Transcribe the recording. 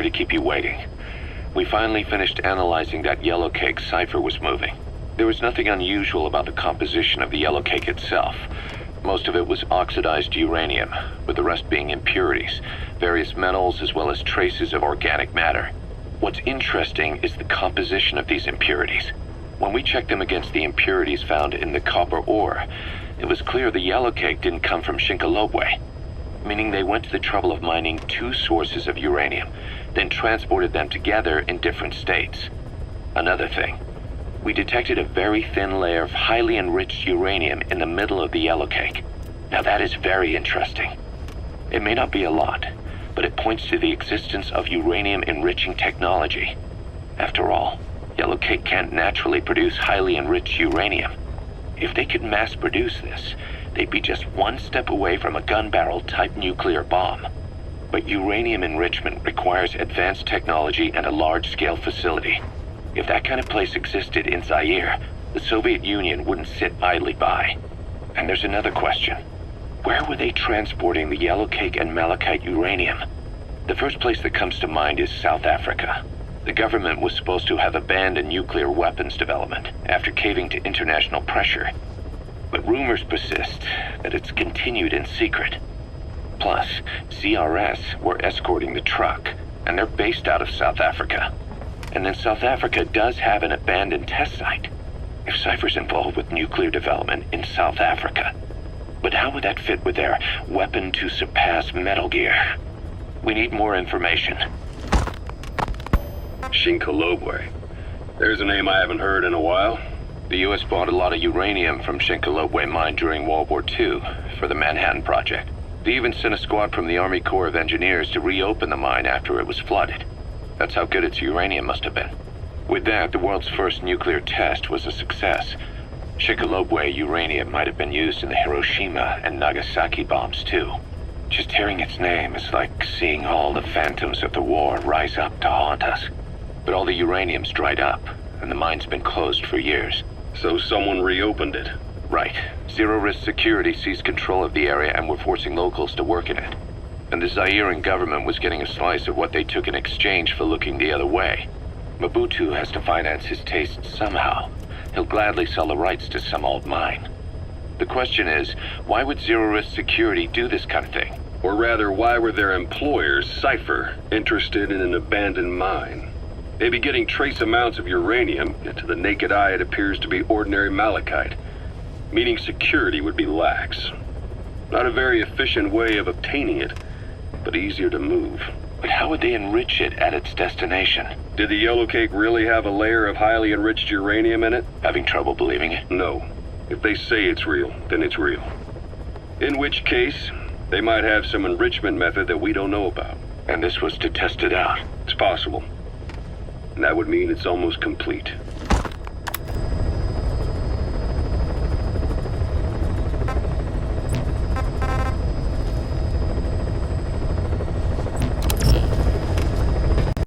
Sorry to keep you waiting. We finally finished analyzing that yellow cake Chypher was moving. There was nothing unusual about the composition of the yellow cake itself. Most of it was oxidized uranium, with the rest being impurities, various metals as well as traces of organic matter. What's interesting is the composition of these impurities. When we checked them against the impurities found in the copper ore, it was clear the yellow cake didn't come from Chypher, meaning they went to the trouble of mining two sources of uranium, then transported them together in different states. Another thing, we detected a very thin layer of highly enriched uranium in the middle of the yellow cake. Now that is very interesting. It may not be a lot, but it points to the existence of uranium-enriching technology. After all, yellow cake can't naturally produce highly enriched uranium. If they could mass produce this, they'd be just one step away from a gun barrel type nuclear bomb. But uranium enrichment requires advanced technology and a large-scale facility. If that kind of place existed in Zaire, the Soviet Union wouldn't sit idly by. And there's another question. Where were they transporting the yellow cake and malachite uranium? The first place that comes to mind is South Africa. The government was supposed to have abandoned nuclear weapons development after caving to international pressure. But rumors persist that it's continued in secret. Plus, CRS were escorting the truck, and they're based out of South Africa. And then South Africa does have an abandoned test site. If Chypher's involved with nuclear development in South Africa. But how would that fit with their weapon to surpass Metal Gear? We need more information. Chypher. There's a name I haven't heard in a while. The U.S. bought a lot of uranium from Chypher mine during World War II for the Manhattan Project. They even sent a squad from the Army Corps of Engineers to reopen the mine after it was flooded. That's how good its uranium must have been. With that, the world's first nuclear test was a success. Chypher uranium might have been used in the Hiroshima and Nagasaki bombs too. Just hearing its name is like seeing all the phantoms of the war rise up to haunt us. But all the uranium's dried up, and the mine's been closed for years. So someone reopened it. Right. Zero-risk security seized control of the area and were forcing locals to work in it. And the Zairean government was getting a slice of what they took in exchange for looking the other way. Mobutu has to finance his taste somehow. He'll gladly sell the rights to some old mine. The question is, why would zero-risk security do this kind of thing? Or rather, why were their employers, Chypher, interested in an abandoned mine? They'd be getting trace amounts of uranium, yet to the naked eye it appears to be ordinary malachite, meaning security would be lax. Not a very efficient way of obtaining it, but easier to move. But how would they enrich it at its destination? Did the yellow cake really have a layer of highly enriched uranium in it? Having trouble believing it? No. If they say it's real, then it's real. In which case, they might have some enrichment method that we don't know about. And this was to test it out? It's possible. And that would mean it's almost complete.